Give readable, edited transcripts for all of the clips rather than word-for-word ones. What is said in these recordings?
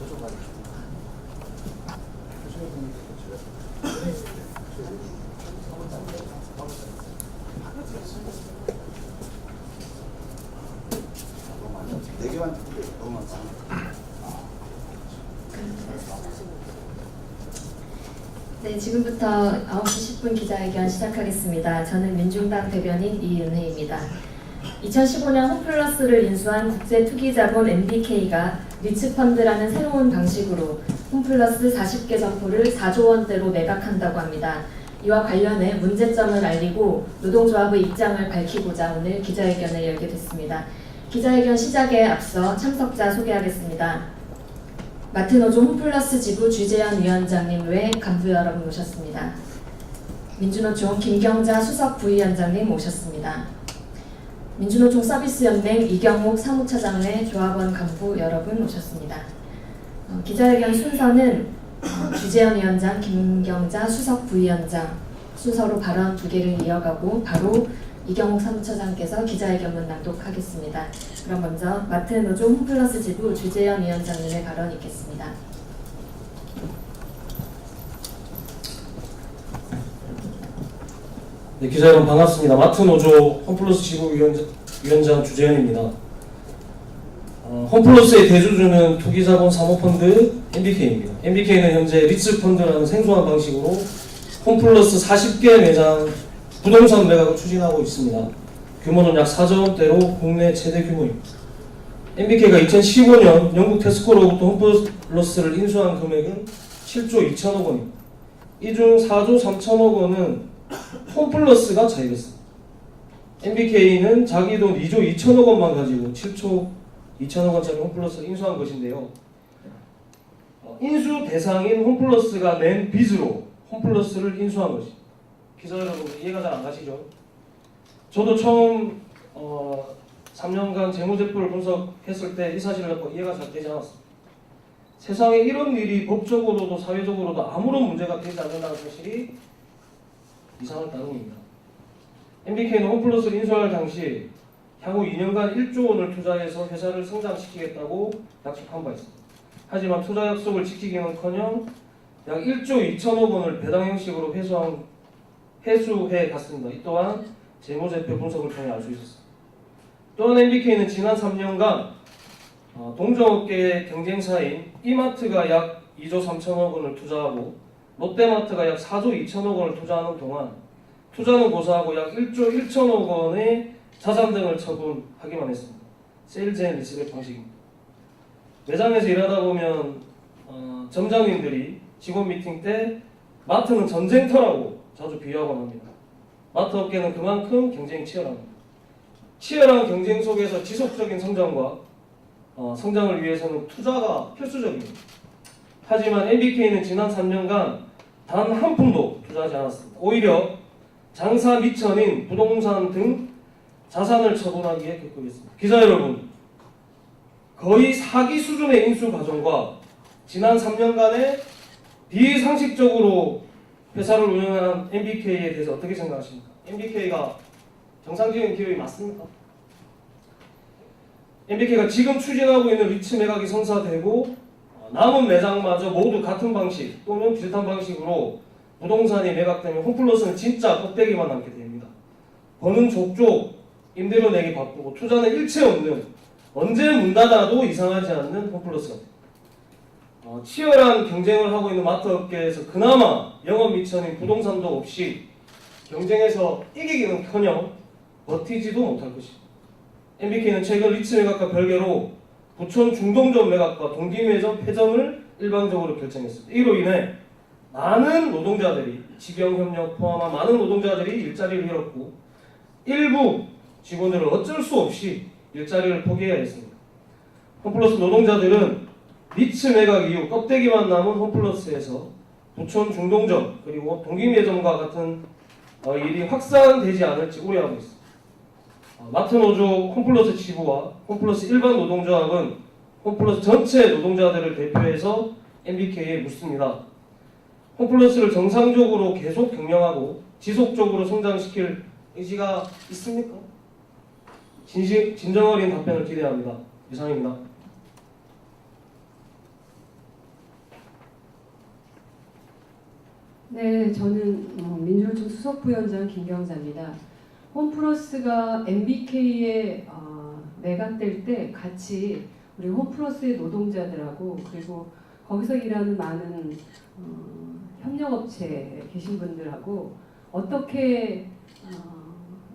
네 개만 듣고 너무 많다. 네, 지금부터 9시 10분 기자회견 시작하겠습니다. 저는 민중당 대변인 이은혜입니다. 2015년 홈플러스를 인수한 국제투기자본 MBK가 리츠펀드라는 새로운 방식으로 홈플러스 40개 점포를 4조 원대로 매각한다고 합니다. 이와 관련해 문제점을 알리고 노동조합의 입장을 밝히고자 오늘 기자회견을 열게 됐습니다. 기자회견 시작에 앞서 참석자 소개하겠습니다. 마트노조 홈플러스 지부 주재현 위원장님 외 간부 여러분 모셨습니다. 민주노총 김경자 수석 부위원장님 모셨습니다. 민주노총 서비스연맹 이경옥 사무차장 외 조합원 간부 여러분 모셨습니다. 기자회견 순서는 주재현 위원장, 김경자 수석 부위원장 순서로 발언 2개를 이어가고 바로 이경옥 사무처장께서 기자회견문 낭독하겠습니다. 그럼 먼저 마트노조 홈플러스 지부 주재현 위원장님의 발언 있겠습니다. 네, 기자 여러분 반갑습니다. 마트노조 홈플러스 지부 위원장 주재현입니다. 홈플러스의 대주주는 투기자본 사모펀드 MBK입니다. MBK는 현재 리츠펀드라는 생소한 방식으로 홈플러스 40개 매장 부동산 매각을 추진하고 있습니다. 규모는 약 4조 원대로 국내 최대 규모입니다. MBK가 2015년 영국 테스코로부터 홈플러스를 인수한 금액은 7조 2천억 원입니다. 이 중 4조 3천억 원은 홈플러스가 차입했습니다. MBK는 자기 돈 2조 2천억 원만 가지고 7조 2천억 원짜리 홈플러스를 인수한 것인데요. 인수 대상인 홈플러스가 낸 빚으로 홈플러스를 인수한 것입니다. 기자 여러분 이해가 잘 안 가시죠? 저도 처음 3년간 재무제표를 분석했을 때 이 사실을 갖고 이해가 잘 되지 않았습니다. 세상에 이런 일이 법적으로도 사회적으로도 아무런 문제가 되지 않는다는 사실이 이상한 따름입니다. MBK는 홈플러스를 인수할 당시 향후 2년간 1조 원을 투자해서 회사를 성장시키겠다고 약속한 바 있습니다. 하지만 투자 약속을 지키기는커녕 약 1조 2천억 원을 배당 형식으로 회수해 갔습니다. 이 또한 재무제표 분석을 통해 알 수 있었습니다. 또한 MBK는 지난 3년간 동종업계의 경쟁사인 이마트가 약 2조 3천억 원을 투자하고 롯데마트가 약 4조 2천억 원을 투자하는 동안 투자는 고사하고 약 1조 1천억 원의 자산 등을 처분하기만 했습니다. 세일즈 앤 리스백 방식입니다. 매장에서 일하다 보면 점장님들이 직원 미팅 때 마트는 전쟁터라고 자주 비유하곤 합니다. 마트 업계는 그만큼 경쟁이 치열합니다. 치열한 경쟁 속에서 지속적인 성장과 성장을 위해서는 투자가 필수적입니다. 하지만 MBK는 지난 3년간 단 한 푼도 투자하지 않았습니다. 오히려 장사 미천인 부동산 등 자산을 처분하기에 급급했습니다. 기자 여러분, 거의 사기 수준의 인수 과정과 지난 3년간의 비상식적으로 회사를 운영한 MBK에 대해서 어떻게 생각하십니까? MBK가 정상적인 기업이 맞습니까? MBK가 지금 추진하고 있는 리츠 매각이 성사되고 남은 매장마저 모두 같은 방식 또는 비슷한 방식으로 부동산이 매각되면 홈플러스는 진짜 껍데기만 남게 됩니다. 버는 족족, 임대료 내기 바쁘고 투자는 일체 없는, 언제 문 닫아도 이상하지 않는 홈플러스가 됩니다. 치열한 경쟁을 하고 있는 마트 업계에서 그나마 영업 미천인 부동산도 없이 경쟁에서 이기기는커녕 버티지도 못할 것입니다. MBK는 최근 리츠 매각과 별개로 부천 중동점 매각과 동기매점 폐점을 일방적으로 결정했습니다. 이로 인해 많은 노동자들이 직영협력 포함한 많은 노동자들이 일자리를 잃었고 일부 직원들은 어쩔 수 없이 일자리를 포기해야 했습니다. 홈플러스 노동자들은 리츠 매각 이후 껍데기만 남은 홈플러스에서 부천 중동점 그리고 동기매점과 같은 일이 확산되지 않을지 우려하고 있습니다. 마트노조 홈플러스 지부와 홈플러스 일반 노동조합은 홈플러스 전체 노동자들을 대표해서 MBK에 묻습니다. 홈플러스를 정상적으로 계속 경영하고 지속적으로 성장시킬 의지가 있습니까? 진정 어린 답변을 기대합니다. 이상입니다. 네, 저는 민주노총 수석부위원장 김경자입니다. 홈플러스가 MBK에 매각될 때 같이 우리 홈플러스의 노동자들하고 그리고 거기서 일하는 많은 협력업체에 계신 분들하고 어떻게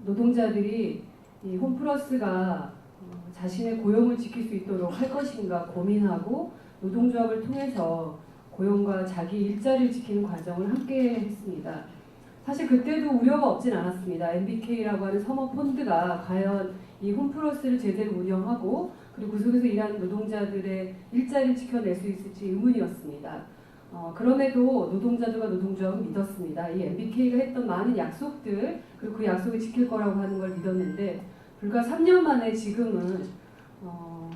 노동자들이 이 홈플러스가 자신의 고용을 지킬 수 있도록 할 것인가 고민하고 노동조합을 통해서 고용과 자기 일자리를 지키는 과정을 함께 했습니다. 사실 그때도 우려가 없진 않았습니다. MBK라고 하는 서머펀드가 과연 이 홈플러스를 제대로 운영하고 그리고 그 속에서 일하는 노동자들의 일자리를 지켜낼 수 있을지 의문이었습니다. 그럼에도 노동자들과 노동조합은 믿었습니다. 이 MBK가 했던 많은 약속들 그리고 그 약속을 지킬 거라고 하는 걸 믿었는데 불과 3년 만에 지금은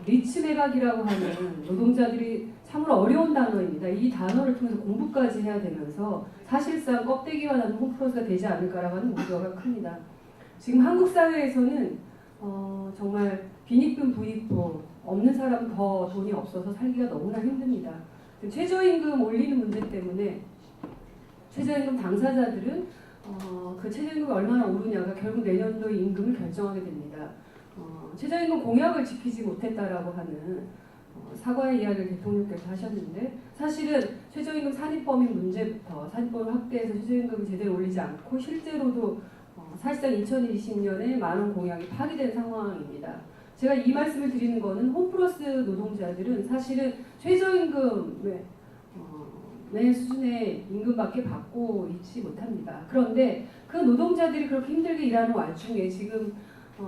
리츠 매각이라고 하는 노동자들이 참으로 어려운 단어입니다. 이 단어를 통해서 공부까지 해야 되면서 사실상 껍데기만 하는 홈플러스가 되지 않을까라고 하는 우려가 큽니다. 지금 한국 사회에서는 정말 빈익분 부익부 없는 사람 더 돈이 없어서 살기가 너무나 힘듭니다. 최저임금 올리는 문제 때문에 최저임금 당사자들은 그 최저임금이 얼마나 오르냐가 결국 내년도 임금을 결정하게 됩니다. 최저임금 공약을 지키지 못했다라고 하는 사과의 이야기를 대통령께서 하셨는데 사실은 최저임금 산입범위 문제부터 산입범위 확대해서 최저임금을 제대로 올리지 않고 실제로도 사실상 2020년에 만원 공약이 파기된 상황입니다. 제가 이 말씀을 드리는 거는 홈플러스 노동자들은 사실은 최저임금의 수준의 임금밖에 받고 있지 못합니다. 그런데 그 노동자들이 그렇게 힘들게 일하는 와중에 지금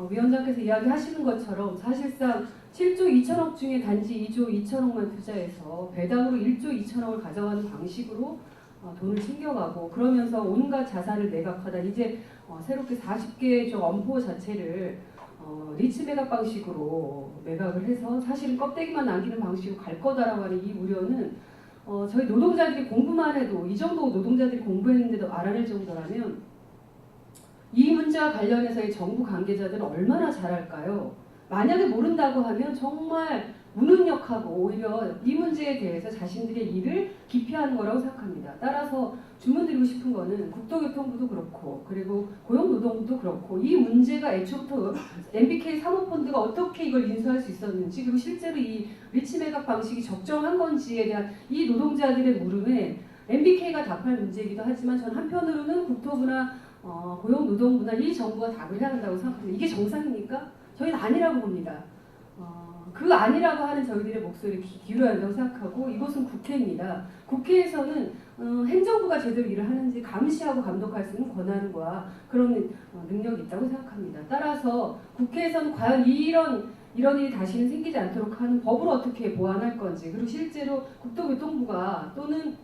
위원장께서 이야기하시는 것처럼 사실상 7조 2천억 중에 단지 2조 2천억만 투자해서 배당으로 1조 2천억을 가져가는 방식으로 돈을 챙겨가고 그러면서 온갖 자산을 매각하다 이제 새롭게 40개의 엄포 자체를 리츠 매각 방식으로 매각을 해서 사실은 껍데기만 남기는 방식으로 갈 거다라고 하는 이 우려는 저희 노동자들이 공부만 해도 이 정도 노동자들이 공부했는데도 알아낼 정도라면 이 문제와 관련해서의 정부 관계자들은 얼마나 잘할까요? 만약에 모른다고 하면 정말 무능력하고 오히려 이 문제에 대해서 자신들의 일을 기피하는 거라고 생각합니다. 따라서 주문드리고 싶은 거는 국토교통부도 그렇고 그리고 고용노동부도 그렇고 이 문제가 애초부터 MBK 사모펀드가 어떻게 이걸 인수할 수 있었는지 그리고 실제로 이 리츠 매각 방식이 적정한 건지에 대한 이 노동자들의 물음에 MBK가 답할 문제이기도 하지만 전 한편으로는 국토부나 고용노동부나 이 정부가 답을 해야 한다고 생각합니다. 이게 정상입니까? 저희는 아니라고 봅니다. 그 아니라고 하는 저희들의 목소리를 기울여야 한다고 생각하고 이곳은 국회입니다. 국회에서는 행정부가 제대로 일을 하는지 감시하고 감독할 수 있는 권한과 그런 능력이 있다고 생각합니다. 따라서 국회에서는 과연 이런 일이 다시는 생기지 않도록 하는 법을 어떻게 보완할 건지 그리고 실제로 국토교통부가 또는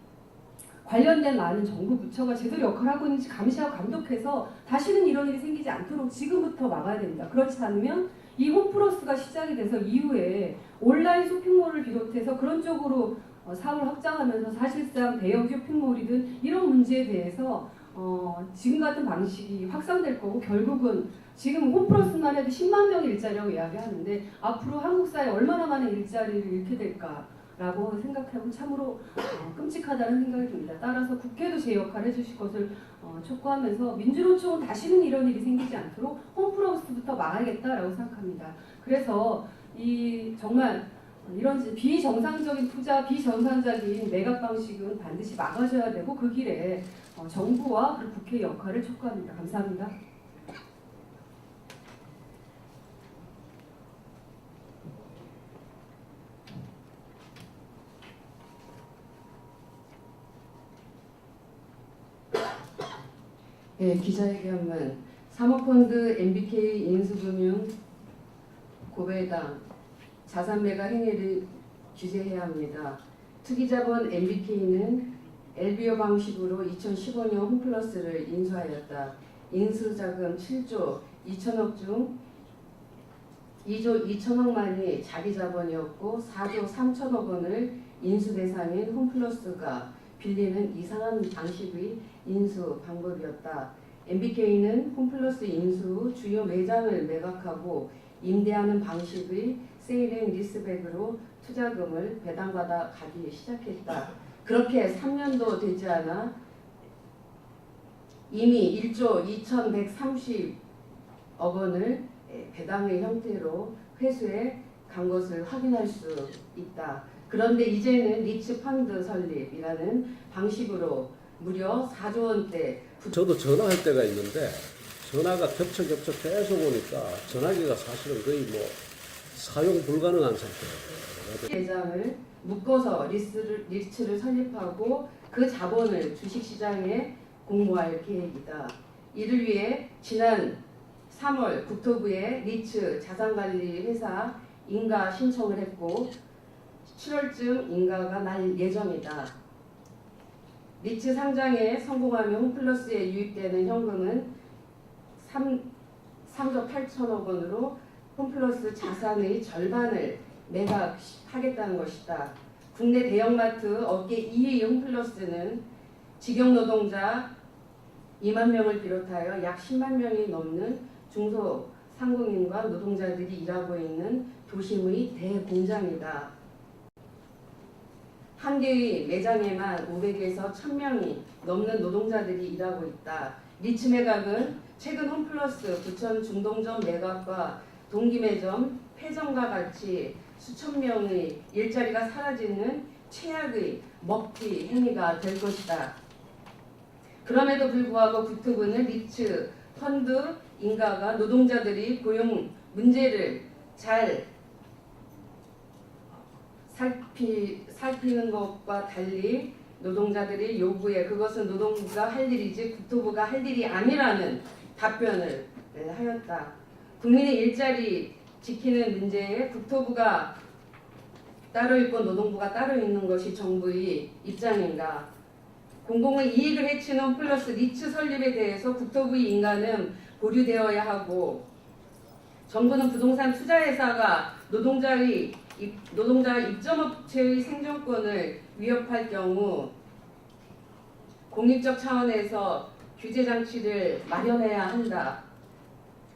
관련된 많은 정부 부처가 제대로 역할을 하고 있는지 감시하고 감독해서 다시는 이런 일이 생기지 않도록 지금부터 막아야 됩니다. 그렇지 않으면 이 홈플러스가 시작이 돼서 이후에 온라인 쇼핑몰을 비롯해서 그런 쪽으로 사업을 확장하면서 사실상 대형 쇼핑몰이든 이런 문제에 대해서 지금 같은 방식이 확산될 거고 결국은 지금 홈플러스만 해도 10만 명의 일자리라고 이야기하는데 앞으로 한국 사회에 얼마나 많은 일자리를 잃게 될까 라고 생각하면 참으로 끔찍하다는 생각이 듭니다. 따라서 국회도 제 역할을 해주실 것을 촉구하면서 민주노총은 다시는 이런 일이 생기지 않도록 홈플러스부터 막아야겠다라고 생각합니다. 그래서 정말 이런 비정상적인 투자, 비정상적인 매각 방식은 반드시 막아줘야 되고 그 길에 정부와 그리고 국회의 역할을 촉구합니다. 감사합니다. 네, 기자회견문 사모펀드 MBK 인수금융 고배당 자산매각 행위를 규제해야 합니다. 투기자본 MBK는 LBO 방식으로 2015년 홈플러스를 인수하였다. 인수자금 7조 2천억 중 2조 2천억만이 자기 자본이었고 4조 3천억 원을 인수 대상인 홈플러스가 빌리는 이상한 방식의 인수 방법이었다. MBK는 홈플러스 인수 후 주요 매장을 매각하고 임대하는 방식의 세일앤리스백으로 투자금을 배당받아 가기 시작했다. 그렇게 3년도 되지 않아 이미 1조 2130억 원을 배당의 형태로 회수해 간 것을 확인할 수 있다. 그런데 이제는 리츠 펀드 설립이라는 방식으로 무려 4조 원대 저도 전화할 때가 있는데 전화가 겹쳐 계속 오니까 전화기가 사실은 거의 뭐 사용 불가능한 상태예요. 매장을 묶어서 리츠를 설립하고 그 자본을 주식시장에 공모할 계획이다. 이를 위해 지난 3월 국토부에 리츠 자산관리회사 인가 신청을 했고 7월쯤 인가가 날 예정이다. 리츠 상장에 성공하면 홈플러스에 유입되는 현금은 3조 8천억 원으로 홈플러스 자산의 절반을 매각하겠다는 것이다. 국내 대형마트 업계 2위 홈플러스는 직영 노동자 2만 명을 비롯하여 약 10만 명이 넘는 중소상공인과 노동자들이 일하고 있는 도심의 대공장이다. 한 개의 매장에만 500에서 1000명이 넘는 노동자들이 일하고 있다. 리츠 매각은 최근 홈플러스 부천 중동점 매각과 동기매점 폐점과 같이 수천 명의 일자리가 사라지는 최악의 먹튀 행위가 될 것이다. 그럼에도 불구하고 국토부는 리츠 펀드 인가가 노동자들이 고용 문제를 잘 살피는 것과 달리 노동자들이 요구해 그것은 노동부가 할 일이지 국토부가 할 일이 아니라는 답변을 하였다. 국민의 일자리 지키는 문제에 국토부가 따로 있고 노동부가 따로 있는 것이 정부의 입장인가? 공공의 이익을 해치는 홈플러스 리츠 설립에 대해서 국토부의 인가는 보류되어야 하고 정부는 부동산 투자회사가 노동자 입점업체의 생존권을 위협할 경우 공익적 차원에서 규제 장치를 마련해야 한다.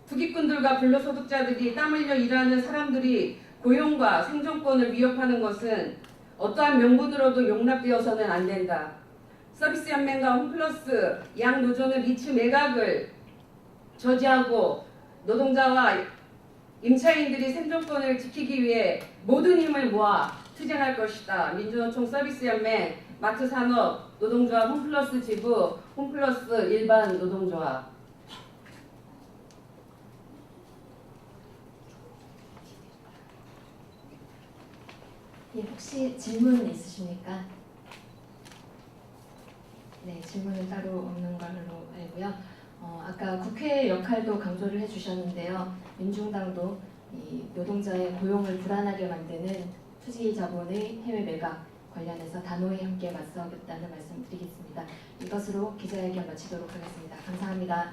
투기꾼들과 근로소득자들이 땀 흘려 일하는 사람들이 고용과 생존권을 위협하는 것은 어떠한 명분으로도 용납되어서는 안 된다. 서비스연맹과 홈플러스 양 노조는 리츠 매각을 저지하고 노동자와 임차인들이 생존권을 지키기 위해 모든 힘을 모아 투쟁할 것이다. 민주노총 서비스연맹, 마트산업, 노동조합, 홈플러스 지부, 홈플러스 일반 노동조합. 예, 혹시 질문 있으십니까? 네, 질문은 따로 없는 걸로 알고요. 아까 국회의 역할도 강조를 해주셨는데요. 민중당도 이 노동자의 고용을 불안하게 만드는 투기 자본의 해외 매각 관련해서 단호히 함께 맞서겠다는 말씀 드리겠습니다. 이것으로 기자회견 마치도록 하겠습니다. 감사합니다.